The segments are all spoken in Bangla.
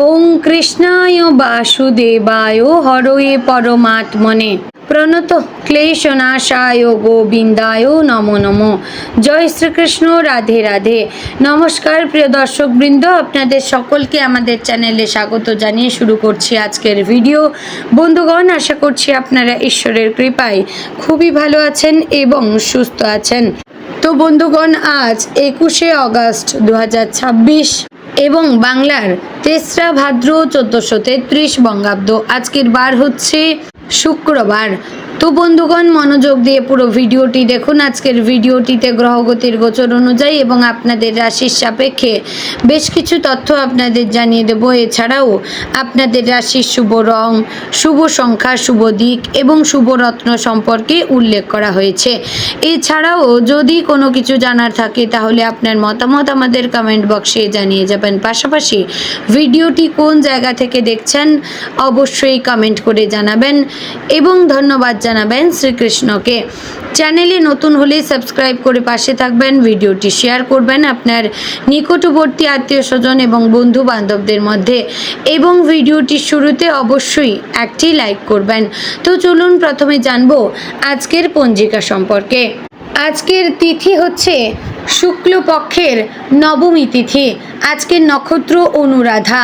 ওং কৃষ্ণায় বাসুদেবায় হরয়ে পরমাত্মনে প্রণত ক্লেশনাশায় গোবিন্দায় নমো নমো। জয় শ্রীকৃষ্ণ, রাধে রাধে। নমস্কার প্রিয় দর্শকবৃন্দ, আপনাদের সকলকে আমাদের চ্যানেলে স্বাগত জানিয়ে শুরু করছি আজকের ভিডিও। বন্ধুগণ, আশা করছি আপনারা ঈশ্বরের কৃপায় খুবই ভালো আছেন এবং সুস্থ আছেন। তো বন্ধুগণ, আজ 21শে অগস্ট 2026 এবং বাংলার 3রা ভাদ্র 1433 বঙ্গাব্দ। আজকের বার হচ্ছে শুক্রবার। তো বন্ধুগণ, মনোযোগ দিয়ে পুরো ভিডিওটি দেখুন। আজকের ভিডিওটিতে গ্রহগতির গোচর অনুযায়ী এবং আপনাদের রাশির সাপেক্ষে বেশ কিছু তথ্য আপনাদের জানিয়ে দেব। এছাড়াও আপনাদের রাশির শুভ রং, শুভ সংখ্যা, শুভ দিক এবং শুভ রত্ন সম্পর্কে উল্লেখ করা হয়েছে। এছাড়াও যদি কোনো কিছু জানার থাকে তাহলে আপনার মতামত আমাদের কমেন্ট বক্সে জানিয়ে যাবেন। পাশাপাশি ভিডিওটি কোন জায়গা থেকে দেখছেন অবশ্যই কমেন্ট করে জানাবেন এবং ধন্যবাদ জানাবেন শ্রীকৃষ্ণকে। চ্যানেলে নতুন হলে সাবস্ক্রাইব করে পাশে থাকবেন, ভিডিওটি শেয়ার করবেন আপনার নিকটবর্তী আত্মীয় স্বজন এবং বন্ধু বান্ধবদের মধ্যে এবং ভিডিওটির শুরুতে অবশ্যই একটি লাইক করবেন। তো চলুন প্রথমে জানবো আজকের পঞ্জিকা সম্পর্কে। আজকের তিথি হচ্ছে শুক্লপক্ষের নবমী তিথি। আজকের নক্ষত্র অনুরাধা।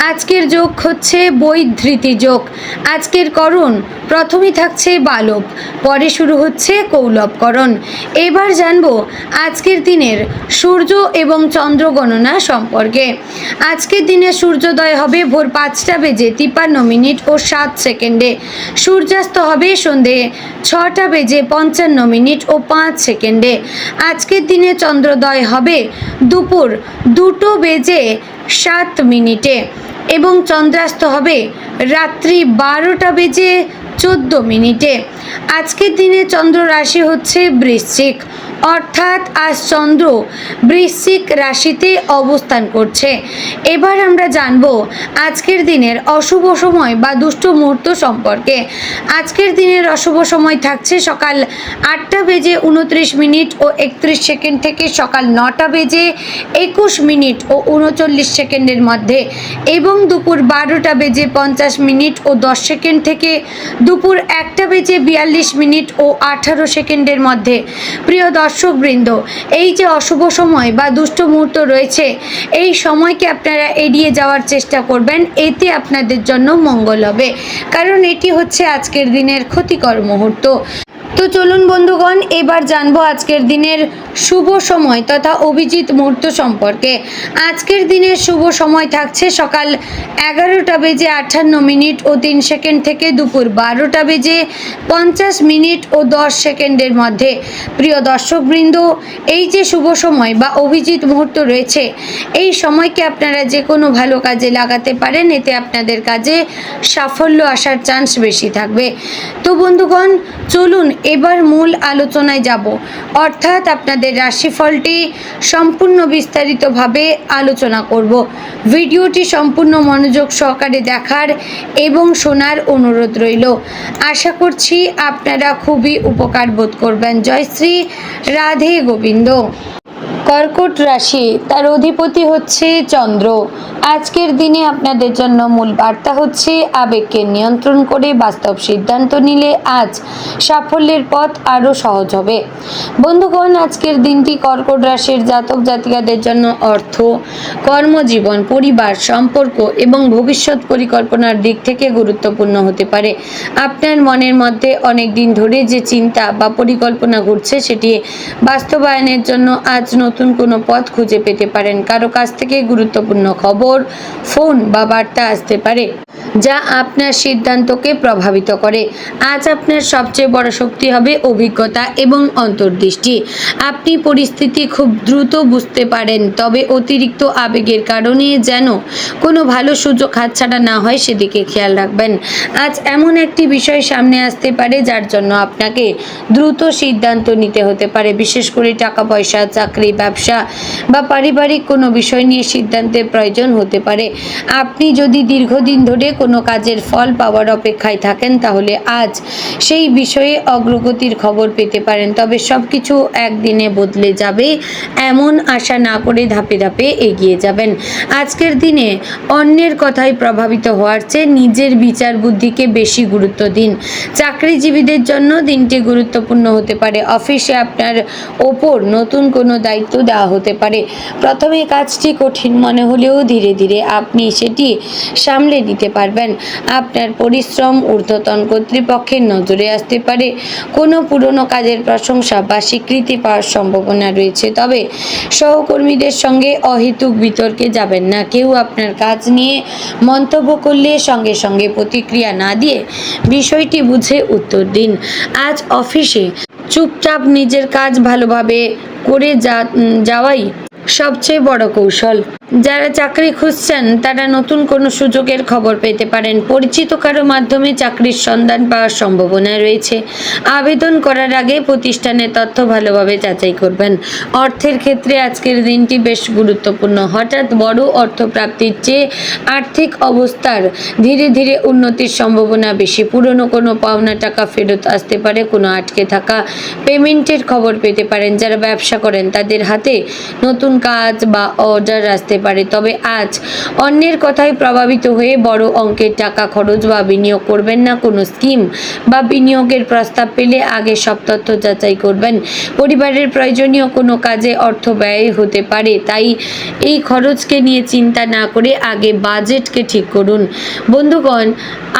আজকের যোগ হচ্ছে বৈধৃতি যোগ। আজকের করণ প্রথমেই থাকছে বালব, পরে শুরু হচ্ছে কৌলবকরণ। এবার জানবো আজকের দিনের সূর্য এবং চন্দ্র গণনা সম্পর্কে। আজকের দিনে সূর্যোদয় হবে ভোর 5:53 ও 7 সূর্যাস্ত হবে সন্ধে 6:55 ও 5 আজকের দিনে চন্দ্রোদয় হবে দুপুর 2:07 এবং চন্দ্রাস্ত হবে রাত্রি 12:14। আজকের দিনে চন্দ্র রাশি হচ্ছে বৃশ্চিক, অর্থাৎ আজ চন্দ্র বৃশ্চিক রাশিতে অবস্থান করছে। এবার আমরা জানব আজকের দিনের অশুভ সময় বা দুষ্ট মুহূর্ত সম্পর্কে। আজকের দিনের অশুভ সময় থাকছে সকাল 8:29 ও 31 থেকে সকাল 9:21 ও 39 মধ্যে এবং দুপুর 12:50 ও 10 থেকে দুপুর 1:42 ও 18 মধ্যে। প্রিয় দর্শকবৃন্দ, এই যে অশুভ সময় বা দুষ্ট মুহূর্ত রয়েছে, এই সময়কে আপনারা এড়িয়ে যাওয়ার চেষ্টা করবেন, এতে আপনাদের জন্য মঙ্গল হবে, কারণ এটি হচ্ছে আজকের দিনের ক্ষতিকর মুহূর্ত। তো চলুন বন্ধুগণ, এবার জানবো আজকের দিনের শুভ সময় তথা অভিজিৎ মুহূর্ত সম্পর্কে। আজকের দিনের শুভ সময় থাকছে সকাল 11:58 ও 3 থেকে দুপুর 12:50 ও 10 মধ্যে। প্রিয় দর্শকবৃন্দ, এই যে শুভ সময় বা অভিজিৎ মুহূর্ত রয়েছে, এই সময়কে আপনারা যে কোনো ভালো কাজে লাগাতে পারেন, এতে আপনাদের কাজে সাফল্য আসার চান্স বেশি থাকবে। তো বন্ধুগণ, চলুন এবার মূল আলোচনায় যাব, অর্থাৎ আপনাদের রাশিফলটি সম্পূর্ণ বিস্তারিতভাবে আলোচনা করব। ভিডিওটি সম্পূর্ণ মনোযোগ সহকারে দেখার এবং শোনার অনুরোধ রইল। আশা করছি আপনারা খুবই উপকার বোধ করবেন। জয় শ্রী রাধে গোবিন্দ। কর্কট রাশি, তার অধিপতি হচ্ছে চন্দ্র। আজকের দিনে আপনাদের জন্য মূল বার্তা হচ্ছে আবেগকে নিয়ন্ত্রণ করে বাস্তব সিদ্ধান্ত নিলে আজ সাফল্যের পথ আরও সহজ হবে। বন্ধুগণ, আজকের দিনটি কর্কট রাশির জাতক জাতিকাদের জন্য অর্থ, কর্মজীবন, পরিবার, সম্পর্ক এবং ভবিষ্যৎ পরিকল্পনার দিক থেকে গুরুত্বপূর্ণ হতে পারে। আপনার মনের মধ্যে অনেক দিন ধরে যে চিন্তা বা পরিকল্পনা ঘুরছে, সেটি বাস্তবায়নের জন্য আজ নতুন কোনো পথ খুঁজে পেতে পারেন। কারো কাছ থেকে গুরুত্বপূর্ণ খবর, ফোন বা বার্তা আসতে পারে যা আপনার সিদ্ধান্তকে প্রভাবিত করে। আজ আপনার সবচেয়ে বড় শক্তি হবে অভিজ্ঞতা এবং অন্তর্দৃষ্টি। আপনি পরিস্থিতি খুব দ্রুত বুঝতে পারেন, তবে অতিরিক্ত আবেগের কারণে যেন কোনো ভালো সুযোগ হাতছাড়া না হয় সেদিকে খেয়াল রাখবেন। আজ এমন একটি বিষয় সামনে আসতে পারে যার জন্য আপনাকে দ্রুত সিদ্ধান্ত নিতে হতে পারে। বিশেষ করে টাকা পয়সা, চাকরি, ব্যবসা বা পারিবারিক কোনো বিষয় নিয়ে সিদ্ধান্তের প্রয়োজন হতে পারে। আপনি যদি দীর্ঘদিন ধরে কোনো কাজের ফল পাওয়ার অপেক্ষায় থাকেন তাহলে আজ সেই বিষয়ে অগ্রগতির খবর পেতে পারেন। তবে সব কিছু একদিনে বদলে যাবে এমন আশা না করে ধাপে ধাপে এগিয়ে যাবেন। আজকের দিনে অন্যের কথায় প্রভাবিত হওয়ার চেয়ে নিজের বিচার বুদ্ধিকে বেশি গুরুত্ব দিন। চাকরিজীবীদের জন্য দিনটি গুরুত্বপূর্ণ হতে পারে। অফিসে আপনার ওপর নতুন কোনো দায়িত্ব দেওয়া হতে পারে। প্রথমে কাজটি কঠিন মনে হলেও ধীরে ধীরে আপনি সেটি সামলে নিতে পারবেন। আপনার পরিশ্রম ঊর্ধ্বতন কর্তৃপক্ষের নজরে আসতে পারে। কোনো পুরনো কাজের প্রশংসা বা স্বীকৃতি পাওয়ার সম্ভাবনা রয়েছে। তবে সহকর্মীদের সঙ্গে অহেতুক বিতর্কে যাবেন না। কেউ আপনার কাজ নিয়ে মন্তব্য করলে সঙ্গে সঙ্গে প্রতিক্রিয়া না দিয়ে বিষয়টি বুঝে উত্তর দিন। আজ অফিসে চুপচাপ নিজের কাজ ভালোভাবে করে যাওয়াই সবচেয়ে বড় কৌশল। যারা চাকরি খুঁজছেন তারা নতুন কোনো সুযোগের খবর পেতে পারেন। পরিচিত কারো মাধ্যমে চাকরির সন্ধান পাওয়ার সম্ভাবনা রয়েছে। আবেদন করার আগে প্রতিষ্ঠানের তথ্য ভালোভাবে যাচাই করবেন। অর্থের ক্ষেত্রে আজকের দিনটি বেশ গুরুত্বপূর্ণ। হঠাৎ বড় অর্থপ্রাপ্তির চেয়ে আর্থিক অবস্থার ধীরে ধীরে উন্নতির সম্ভাবনা বেশি। পুরনো কোনো পাওনা টাকা ফেরত আসতে পারে। কোনো আটকে থাকা পেমেন্টের খবর পেতে পারেন। যারা ব্যবসা করেন তাদের হাতে নতুন কাজ বা অর্ডার আসতে পারে। তবে আজ অন্যের কথায় প্রভাবিত হয়ে বড় অঙ্কের টাকা খরচ বা বিনিয়োগ করবেন না। কোনো স্কিম বা বিনিয়োগের প্রস্তাব পেলে আগে সব তথ্য যাচাই করবেন। পরিবারের প্রয়োজনীয় কোনো কাজে অর্থ ব্যয় হতে পারে, তাই এই খরচকে নিয়ে চিন্তা না করে আগে বাজেটকে ঠিক করুন। বন্ধুগণ,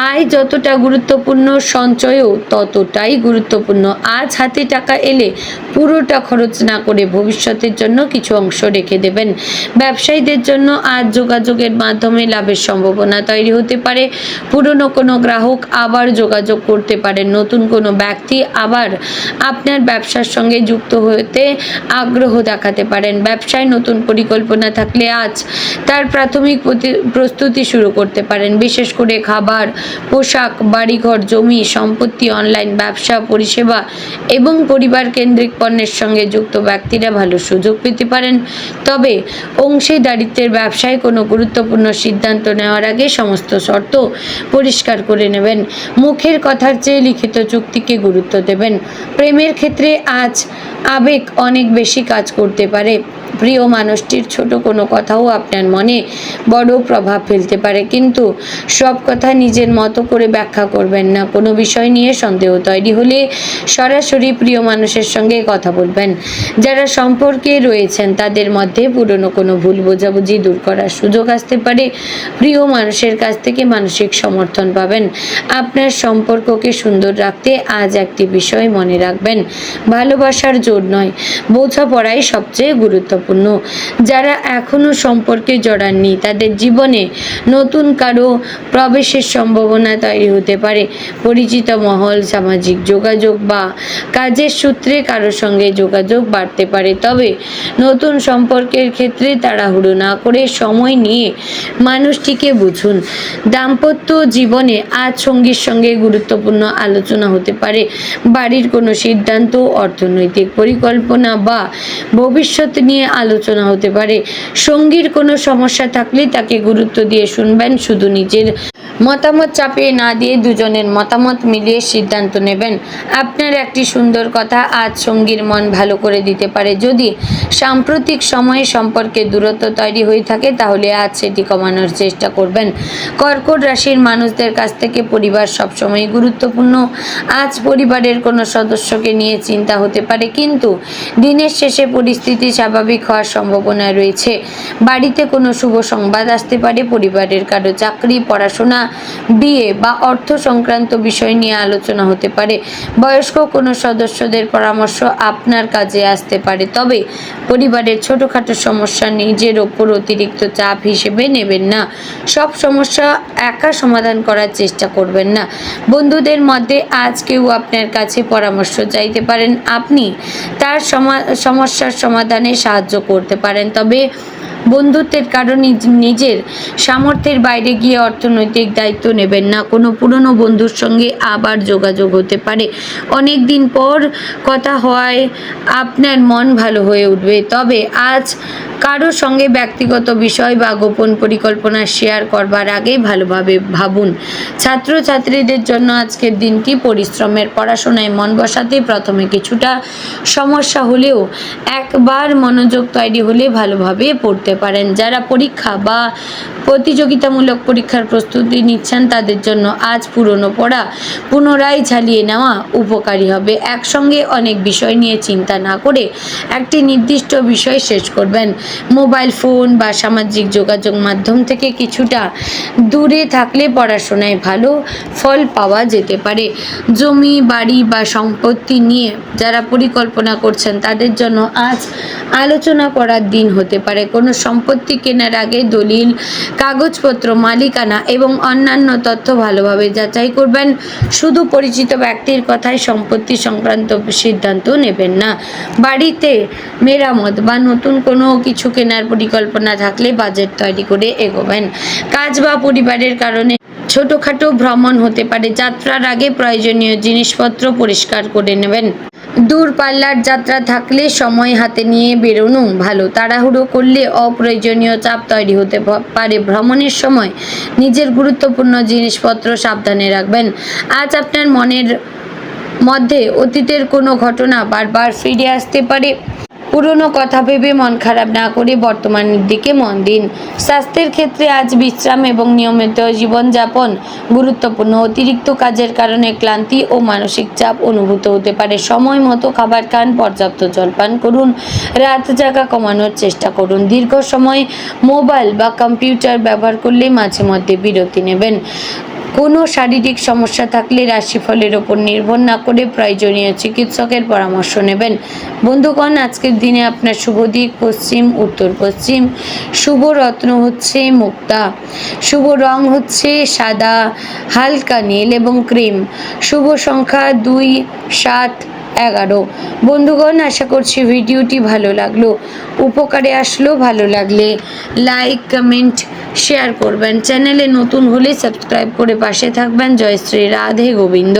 আয় যতটা গুরুত্বপূর্ণ সঞ্চয়ও ততটাই গুরুত্বপূর্ণ। আজ হাতে টাকা এলে পুরোটা খরচ না করে ভবিষ্যতের জন্য কিছু অংশ রেখে দেবেন। ব্যবসায়ীদের জন্য আজ যোগাযোগের মাধ্যমে লাভের সম্ভাবনা তৈরি হতে পারে। পুরনো কোনো গ্রাহক আবার যোগাযোগ করতে পারেন। নতুন কোনো ব্যক্তি আবার আপনার ব্যবসার সঙ্গে যুক্ত হতে আগ্রহ দেখাতে পারেন। ব্যবসায় নতুন পরিকল্পনা থাকলে আজ তার প্রাথমিক প্রস্তুতি শুরু করতে পারেন। বিশেষ করে খাবার, পোশাক, বাড়িঘর, জমি, সম্পত্তি, অনলাইন ব্যবসা, পরিষেবা এবং পরিবার কেন্দ্রিক পণ্যের সঙ্গে যুক্ত ব্যক্তিরা ভালো সুযোগ পেতে পারেন। তবে অংশীদারিত্বের ব্যবসায় কোনো গুরুত্বপূর্ণ সিদ্ধান্ত নেওয়ার আগে সমস্ত শর্ত পরিষ্কার করে নেবেন। মুখের কথার চেয়ে লিখিত চুক্তিকে গুরুত্ব দেবেন। প্রেমের ক্ষেত্রে আজ আবেগ অনেক বেশি কাজ করতে পারে। প্রিয় মানুষটির ছোট কোনো কথাও আপনার মনে বড় প্রভাব ফেলতে পারে, কিন্তু সব কথা নিজের মতো করে ব্যাখ্যা করবেন না। কোনো বিষয় নিয়ে সন্দেহ তৈরি হলে সরাসরি প্রিয় মানুষের সঙ্গে কথা বলবেন। যারা সম্পর্কে রয়েছেন তাদের মধ্যে পুরনো কোনো ভুল বোঝাবুঝি দূর করার সুযোগ আসতে পারে। প্রিয় মানুষের কাছ থেকে মানসিক সমর্থন পাবেন। আপনার সম্পর্ককে সুন্দর রাখতে আজ একটি বিষয় মনে রাখবেন, ভালোবাসার জোর নয়, বোঝাপড়াই সবচেয়ে গুরুত্বপূর্ণ। যারা এখনো সম্পর্কে জড়াননি তাদের জীবনে নতুন কারো প্রবেশের সম্ভাবনা তৈরি হতে পারে। পরিচিত মহল, সামাজিক যোগাযোগ বা কাজের সূত্রে কারো সঙ্গে যোগাযোগ বাড়তে পারে। তবে নতুন সম্পর্কের ক্ষেত্রে তাড়াহুড়ো না করে সময় নিয়ে মানুষটিকে বুঝুন। দাম্পত্য জীবনে আজ সঙ্গীর সঙ্গে গুরুত্বপূর্ণ আলোচনা হতে পারে। বাড়ির কোনো সিদ্ধান্ত, অর্থনৈতিক পরিকল্পনা বা ভবিষ্যৎ নিয়ে আলোচনা হতে পারে। সঙ্গীর কোনো সমস্যা থাকলে তাকে গুরুত্ব দিয়ে শুনবেন। শুধু নিজের মতামত চাপিয়ে না দিয়ে দুজনের মতামত মিলিয়ে সিদ্ধান্ত নেবেন। আপনার একটি সুন্দর কথা আজ সঙ্গীর মন ভালো করে দিতে পারে। যদি সাম্প্রতিক সময়ে সম্পর্কে দূরত্ব তৈরি হয়ে থাকে তাহলে আজ সেটি কমানোর চেষ্টা করবেন। কর্কট রাশির মানুষদের কাছ থেকে পরিবার সবসময় গুরুত্বপূর্ণ। আজ পরিবারের কোনো সদস্যকে নিয়ে চিন্তা হতে পারে, কিন্তু দিনের শেষে পরিস্থিতি স্বাভাবিক হওয়ার সম্ভাবনা রয়েছে। বাড়িতে কোনো শুভ সংবাদ আসতে পারে। পরিবারের কারো চাকরি, পড়াশোনা, বিয়ে বা অর্থ সংক্রান্ত বিষয় নিয়ে আলোচনা হতে পারে। বয়স্ক কোনো সদস্যদের পরামর্শ আপনার কাজে আসতে পারে। তবে পরিবারের ছোটোখাটো সমস্যা নিজের ওপর অতিরিক্ত চাপ হিসেবে নেবেন না। সব সমস্যা একা সমাধান করার চেষ্টা করবেন না। বন্ধুদের মধ্যে আজ কেউ আপনার কাছে পরামর্শ চাইতে পারেন। আপনি তার সমস্যার সমাধানে সাহায্য করতে পারেন। তবে বন্ধুত্বের কারণে নিজের সামর্থ্যের বাইরে গিয়ে অর্থনৈতিক দায়িত্ব নেবেন না। কোনো পুরনো বন্ধুর সঙ্গে আবার যোগাযোগ হতে পারে। অনেক দিন পর কথা হওয়ায় আপনার মন ভালো হয়ে উঠবে। তবে আজ কারো সঙ্গে ব্যক্তিগত বিষয় বা গোপন পরিকল্পনা শেয়ার করবার আগে ভালোভাবে ভাবুন। ছাত্রছাত্রীদের জন্য আজকের দিনটি পরিশ্রমের। পড়াশোনায় মন বসাতে প্রথমে কিছুটা সমস্যা হলেও একবার মনোযোগ তৈরি হলে ভালোভাবে পড়তে পারেন। যারা পরীক্ষা বা প্রতিযোগিতামূলক পরীক্ষার প্রস্তুতি নিচ্ছেন তাদের জন্য আজ পুরনো পড়া পুনরায় ঝালিয়ে নেওয়া উপকারী হবে। একসঙ্গে অনেক বিষয় নিয়ে চিন্তা না করে একটি নির্দিষ্ট বিষয় শেষ করবেন। মোবাইল ফোন বা সামাজিক যোগাযোগ মাধ্যম থেকে কিছুটা দূরে থাকলে পড়াশোনায় ভালো ফল পাওয়া যেতে পারে। জমি বাড়ি বা সম্পত্তি নিয়ে যারা পরিকল্পনা করছেন তাদের জন্য আজ আলোচনা করার দিন হতে পারে। কোনো সম্পত্তি কেনার আগে দলিল, কাগজপত্র, মালিকানা এবং অন্যান্য তথ্য ভালোভাবে যাচাই করবেন। শুধু পরিচিত ব্যক্তির কথায় সম্পত্তি সংক্রান্ত সিদ্ধান্ত নেবেন না। বাড়িতে মেরামত বা নতুন কোনো কিছু কেনার পরিকল্পনা থাকলে বাজেট তৈরি করে এগোবেন। কাজ বা পরিবারের কারণে ছোটখাটো ভ্রমণ হতে পারে। যাত্রার আগে প্রয়োজনীয় জিনিসপত্র পরিষ্কার করে নেবেন। দূরপাল্লার যাত্রা থাকলে সময় হাতে নিয়ে বেরোনো ভালো। তাড়াহুড়ো করলে অপ্রয়োজনীয় চাপ তৈরি হতে পারে। ভ্রমণের সময় নিজের গুরুত্বপূর্ণ জিনিসপত্র সাবধানে রাখবেন। আজ আপনার মনের মধ্যে অতীতের কোনো ঘটনা বারবার ফিরে আসতে পারে। পুরনো কথা ভেবে মন খারাপ না করে বর্তমানের দিকে মন দিন। স্বাস্থ্যের ক্ষেত্রে আজ বিশ্রাম এবং নিয়মিত জীবনযাপন গুরুত্বপূর্ণ। অতিরিক্ত কাজের কারণে ক্লান্তি ও মানসিক চাপ অনুভূত হতে পারে। সময় মতো খাবার খান, পর্যাপ্ত জল পান করুন, রাত জাগা কমানোর চেষ্টা করুন। দীর্ঘ সময় মোবাইল বা কম্পিউটার ব্যবহার করলে মাঝে মধ্যে বিরতি নেবেন। কোনো শারীরিক সমস্যা থাকলে রাশিফলের ওপর নির্ভর না করে প্রয়োজনীয় চিকিৎসকের পরামর্শ নেবেন। বন্ধুগণ, আজকের দিনে আপনার শুভ দিক পশ্চিম, উত্তর পশ্চিম। শুভ রত্ন হচ্ছে মুক্তা। শুভ রং হচ্ছে সাদা, হালকা নীল এবং ক্রিম। শুভ সংখ্যা 2, 7, 11। বন্ধুগণ, আশা করছি ভিডিওটি ভালো লাগলো, উপকারে আসলো। ভালো লাগলে লাইক, কমেন্ট, শেয়ার করবেন। চ্যানেলে নতুন হলে সাবস্ক্রাইব করে পাশে থাকবেন। জয় শ্রী রাধে গোবিন্দ।